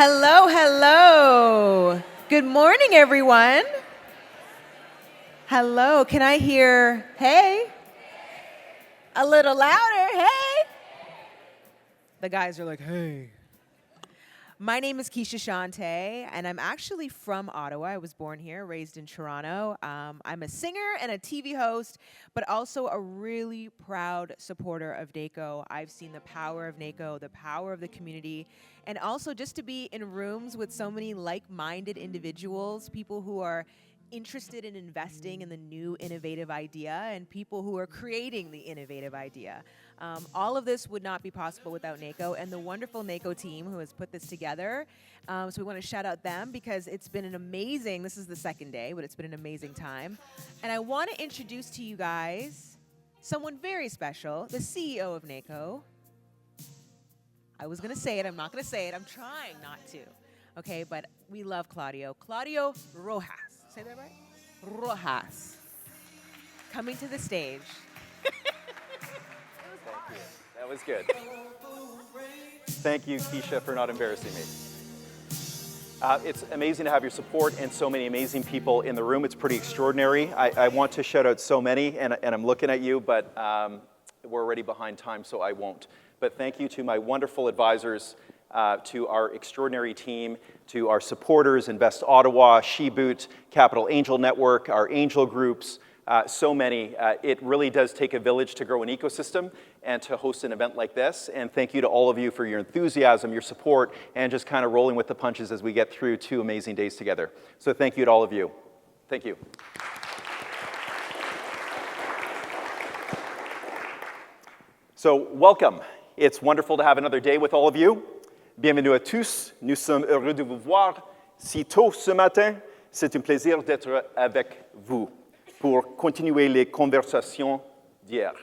Hello, hello. Good morning, everyone. Hello, can I hear, hey? A little louder, hey? The guys are like, hey. My name is Keisha Shante, and I'm actually from Ottawa. I was born here, raised in Toronto. I'm a singer and a TV host, but also a really proud supporter of NACO. I've seen the power of NACO, the power of the community, and also just to be in rooms with so many like-minded individuals, people who are interested in investing in the new innovative idea and people who are creating the innovative idea. All of this would not be possible without NACO and the wonderful NACO team who has put this together. So we want to shout out them because it's been an amazing, this is the second day, but it's been an amazing time. And I want to introduce to you guys someone very special, the CEO of NACO. I was going to say it, I'm not going to say it, I'm trying not to. Okay, but we love Claudio. Claudio Rojas. Say that right? Rojas. Coming to the stage. Thank you. That was good. Thank you, Keisha, for not embarrassing me. It's amazing to have your support and so many amazing people in the room. It's pretty extraordinary. I want to shout out so many, and I'm looking at you, but we're already behind time, so I won't. But thank you to my wonderful advisors, to our extraordinary team, to our supporters, Invest Ottawa, Sheboot, Capital Angel Network, our angel groups, so many. It really does take a village to grow an ecosystem and to host an event like this. And thank you to all of you for your enthusiasm, your support, and just kind of rolling with the punches as we get through 2 amazing days together. So thank you to all of you. Thank you. So welcome. It's wonderful to have another day with all of you. Bienvenue à tous. Nous sommes heureux de vous voir si tôt ce matin. C'est un plaisir d'être avec vous pour continuer les conversations d'hier.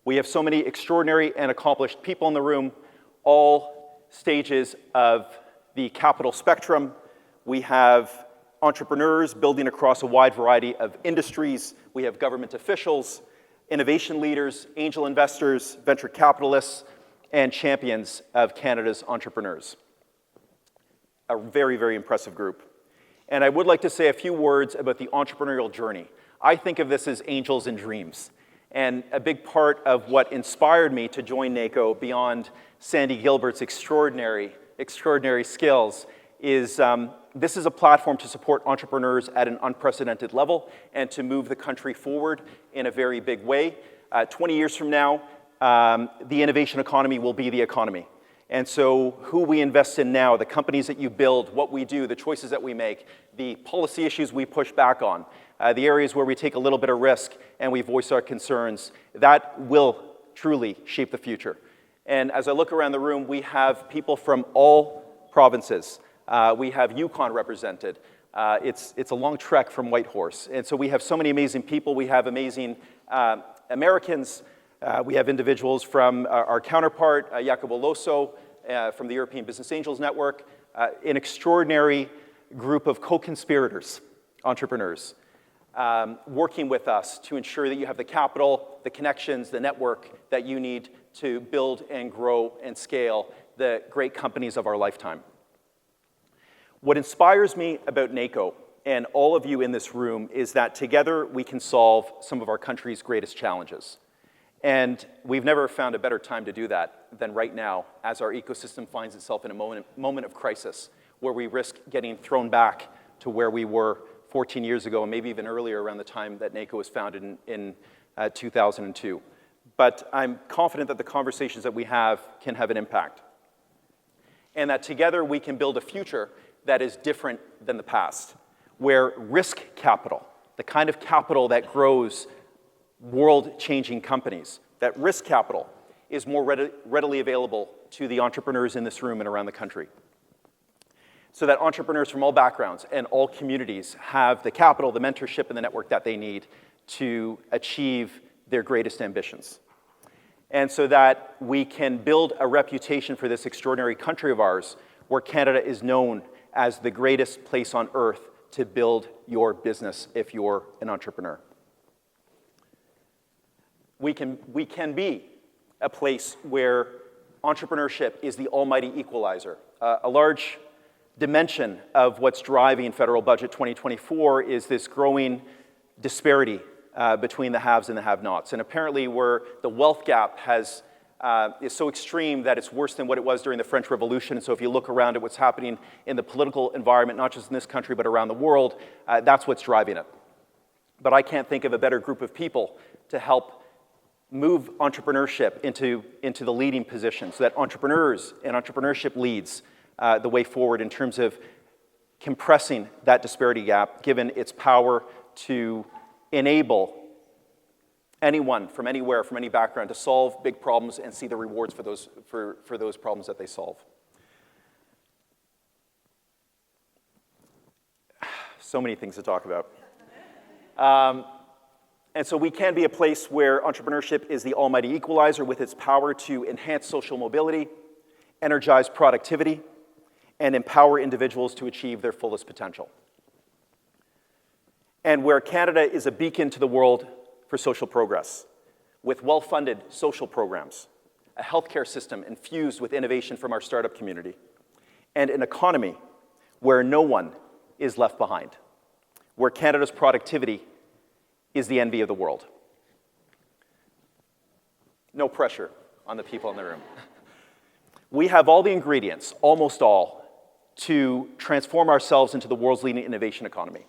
We have so many extraordinary and accomplished people in the room, all stages of the capital spectrum. We have entrepreneurs building across a wide variety of industries. We have government officials, innovation leaders, angel investors, venture capitalists, and champions of Canada's entrepreneurs. A very, very impressive group. And I would like to say a few words about the entrepreneurial journey. I think of this as angels and dreams. And a big part of what inspired me to join NACO, beyond Sandy Gilbert's extraordinary skills, is this is a platform to support entrepreneurs at an unprecedented level and to move the country forward in a very big way. 20 years from now, the innovation economy will be the economy. And so who we invest in now, the companies that you build, what we do, the choices that we make, the policy issues we push back on, the areas where we take a little bit of risk and we voice our concerns, that will truly shape the future. And as I look around the room, we have people from all provinces. We have Yukon represented. It's a long trek from Whitehorse. And so we have so many amazing people. We have amazing Americans. We have individuals from our counterpart, Jacobo Loso, from the European Business Angels Network, an extraordinary group of co-conspirators, entrepreneurs, working with us to ensure that you have the capital, the connections, the network that you need to build and grow and scale the great companies of our lifetime. What inspires me about NACO and all of you in this room is that together we can solve some of our country's greatest challenges. And we've never found a better time to do that than right now, as our ecosystem finds itself in a moment of crisis, where we risk getting thrown back to where we were 14 years ago, and maybe even earlier, around the time that NACO was founded in 2002. But I'm confident that the conversations that we have can have an impact, and that together we can build a future that is different than the past, where risk capital, the kind of capital that grows world-changing companies, that risk capital is more readily available to the entrepreneurs in this room and around the country. So that entrepreneurs from all backgrounds and all communities have the capital, the mentorship, and the network that they need to achieve their greatest ambitions. And so that we can build a reputation for this extraordinary country of ours, where Canada is known as the greatest place on earth to build your business if you're an entrepreneur. We can be a place where entrepreneurship is the almighty equalizer. A large dimension of what's driving federal budget 2024 is this growing disparity between the haves and the have-nots. And apparently where the wealth gap is so extreme that it's worse than what it was during the French Revolution. And so if you look around at what's happening in the political environment, not just in this country, but around the world, that's what's driving it. But I can't think of a better group of people to help move entrepreneurship into the leading position so that entrepreneurs and entrepreneurship leads the way forward in terms of compressing that disparity gap, given its power to enable anyone from anywhere, from any background, to solve big problems and see the rewards for those problems that they solve. So many things to talk about. And so we can be a place where entrepreneurship is the almighty equalizer with its power to enhance social mobility, energize productivity, and empower individuals to achieve their fullest potential. And where Canada is a beacon to the world for social progress, with well-funded social programs, a healthcare system infused with innovation from our startup community, and an economy where no one is left behind, where Canada's productivity is the envy of the world. No pressure on the people in the room. We have all the ingredients, almost all, to transform ourselves into the world's leading innovation economy.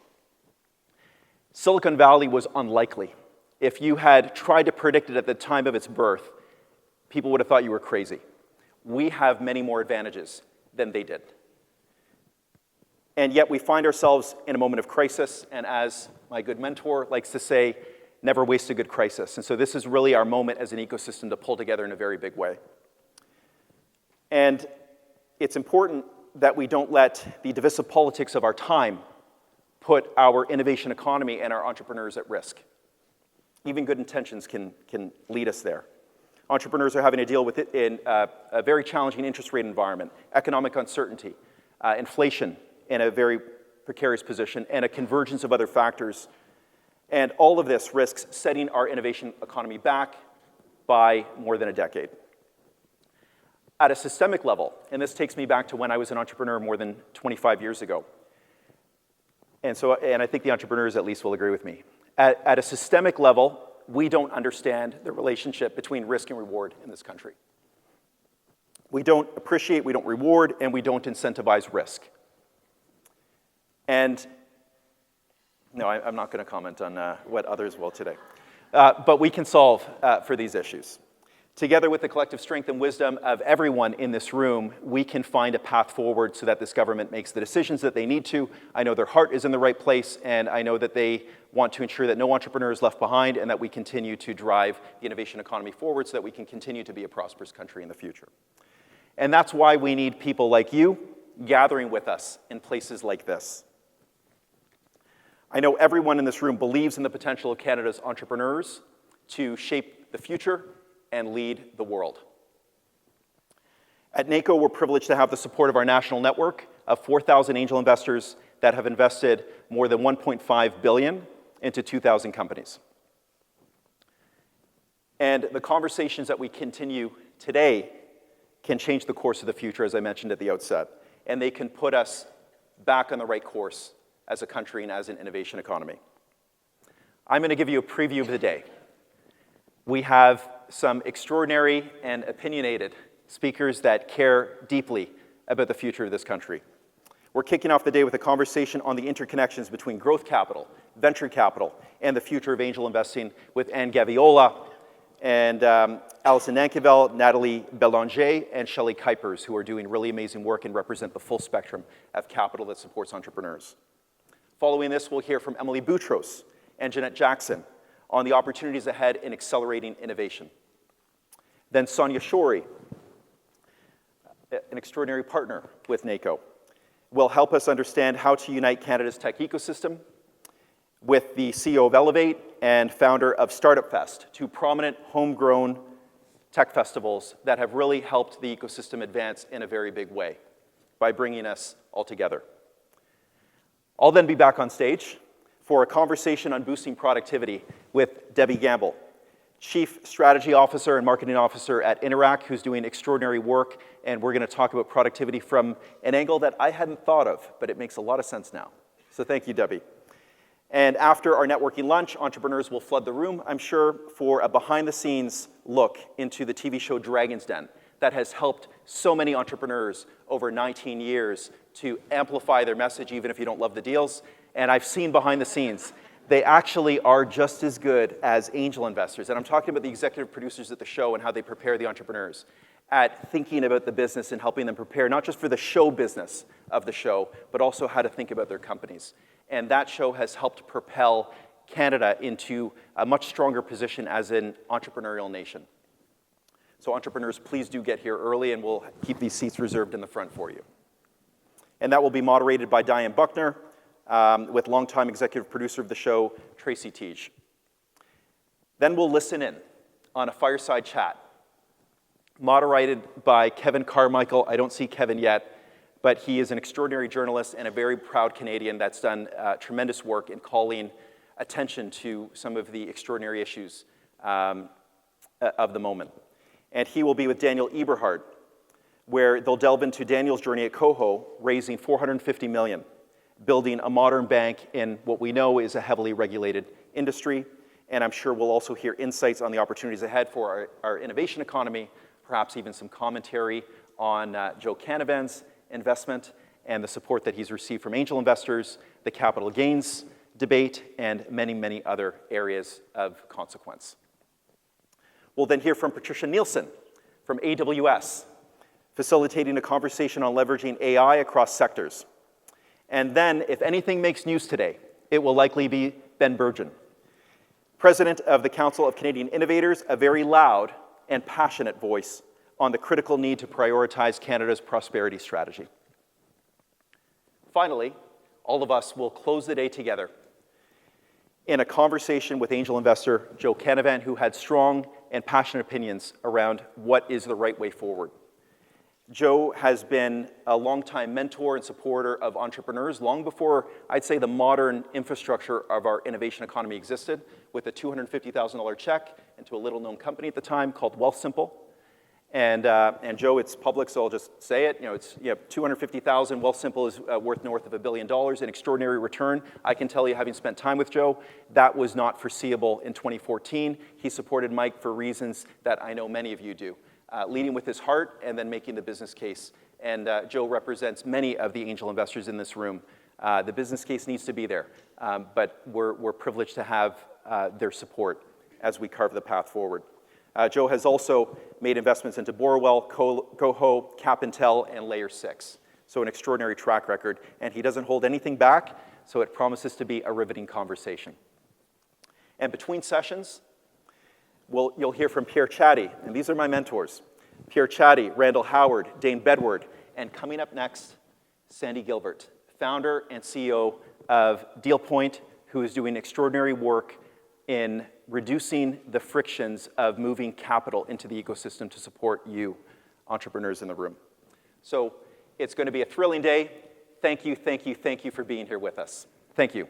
Silicon Valley was unlikely. If you had tried to predict it at the time of its birth, people would have thought you were crazy. We have many more advantages than they did. And yet we find ourselves in a moment of crisis, and as my good mentor likes to say, never waste a good crisis. And so this is really our moment as an ecosystem to pull together in a very big way. And it's important that we don't let the divisive politics of our time put our innovation economy and our entrepreneurs at risk. Even good intentions can lead us there. Entrepreneurs are having to deal with it in a very challenging interest rate environment, economic uncertainty, inflation in a very precarious position, and a convergence of other factors. And all of this risks setting our innovation economy back by more than a decade. At a systemic level, and this takes me back to when I was an entrepreneur more than 25 years ago, and I think the entrepreneurs at least will agree with me. At a systemic level, we don't understand the relationship between risk and reward in this country. We don't appreciate, we don't reward, and we don't incentivize risk. And no, I'm not going to comment on what others will today. But we can solve for these issues. Together with the collective strength and wisdom of everyone in this room, we can find a path forward so that this government makes the decisions that they need to. I know their heart is in the right place, and I know that they want to ensure that no entrepreneur is left behind and that we continue to drive the innovation economy forward so that we can continue to be a prosperous country in the future. And that's why we need people like you gathering with us in places like this. I know everyone in this room believes in the potential of Canada's entrepreneurs to shape the future and lead the world. At NACO, we're privileged to have the support of our national network of 4,000 angel investors that have invested more than $1.5 billion into 2,000 companies. And the conversations that we continue today can change the course of the future, as I mentioned at the outset, and they can put us back on the right course as a country and as an innovation economy. I'm going to give you a preview of the day. We have some extraordinary and opinionated speakers that care deeply about the future of this country. We're kicking off the day with a conversation on the interconnections between growth capital, venture capital, and the future of angel investing with Anne Gaviola and Alison Nankerville, Natalie Belanger, and Shelley Kuipers, who are doing really amazing work and represent the full spectrum of capital that supports entrepreneurs. Following this, we'll hear from Emily Boutros and Jeanette Jackson on the opportunities ahead in accelerating innovation. Then Sonia Shorey, an extraordinary partner with NACO, will help us understand how to unite Canada's tech ecosystem with the CEO of Elevate and founder of Startup Fest, two prominent homegrown tech festivals that have really helped the ecosystem advance in a very big way by bringing us all together. I'll then be back on stage for a conversation on boosting productivity with Debbie Gamble. Chief Strategy Officer and Marketing Officer at Interac, who's doing extraordinary work, and we're going to talk about productivity from an angle that I hadn't thought of, but it makes a lot of sense now. So thank you, Debbie. And after our networking lunch, entrepreneurs will flood the room, I'm sure, for a behind-the-scenes look into the TV show Dragon's Den that has helped so many entrepreneurs over 19 years to amplify their message, even if you don't love the deals. And I've seen behind the scenes. They actually are just as good as angel investors. And I'm talking about the executive producers at the show and how they prepare the entrepreneurs at thinking about the business and helping them prepare not just for the show business of the show, but also how to think about their companies. And that show has helped propel Canada into a much stronger position as an entrepreneurial nation. So entrepreneurs, please do get here early, and we'll keep these seats reserved in the front for you. And that will be moderated by Diane Buckner, with longtime executive producer of the show, Tracy Teague. Then we'll listen in on a fireside chat, moderated by Kevin Carmichael. I don't see Kevin yet, but he is an extraordinary journalist and a very proud Canadian that's done tremendous work in calling attention to some of the extraordinary issues of the moment. And he will be with Daniel Eberhard, where they'll delve into Daniel's journey at Coho, raising $450 million, building a modern bank in what we know is a heavily regulated industry. And I'm sure we'll also hear insights on the opportunities ahead for our innovation economy, perhaps even some commentary on Joe Canavan's investment and the support that he's received from angel investors, the capital gains debate, and many, many other areas of consequence. We'll then hear from Patricia Nielsen from AWS, facilitating a conversation on leveraging AI across sectors. And then, if anything makes news today, it will likely be Ben Burgeon, President of the Council of Canadian Innovators, a very loud and passionate voice on the critical need to prioritize Canada's prosperity strategy. Finally, all of us will close the day together in a conversation with angel investor Joe Canavan, who had strong and passionate opinions around what is the right way forward. Joe has been a longtime mentor and supporter of entrepreneurs long before, I'd say, the modern infrastructure of our innovation economy existed, with a $250,000 check into a little-known company at the time called Wealthsimple. And Joe, it's public, so I'll just say it. It's $250,000. Wealthsimple is worth north of $1 billion, an extraordinary return. I can tell you, having spent time with Joe, that was not foreseeable in 2014. He supported Mike for reasons that I know many of you do. Leading with his heart and then making the business case. And Joe represents many of the angel investors in this room. The business case needs to be there, but we're privileged to have their support as we carve the path forward. Joe has also made investments into Borwell, Coho, Cap&Tel, and Layer 6. So an extraordinary track record, and he doesn't hold anything back, so it promises to be a riveting conversation. And between sessions, you'll hear from Pierre Chatty, and these are my mentors. Pierre Chatty, Randall Howard, Dane Bedward, and coming up next, Sandy Gilbert, founder and CEO of DealPoint, who is doing extraordinary work in reducing the frictions of moving capital into the ecosystem to support you, entrepreneurs in the room. So it's going to be a thrilling day. Thank you, thank you, thank you for being here with us. Thank you.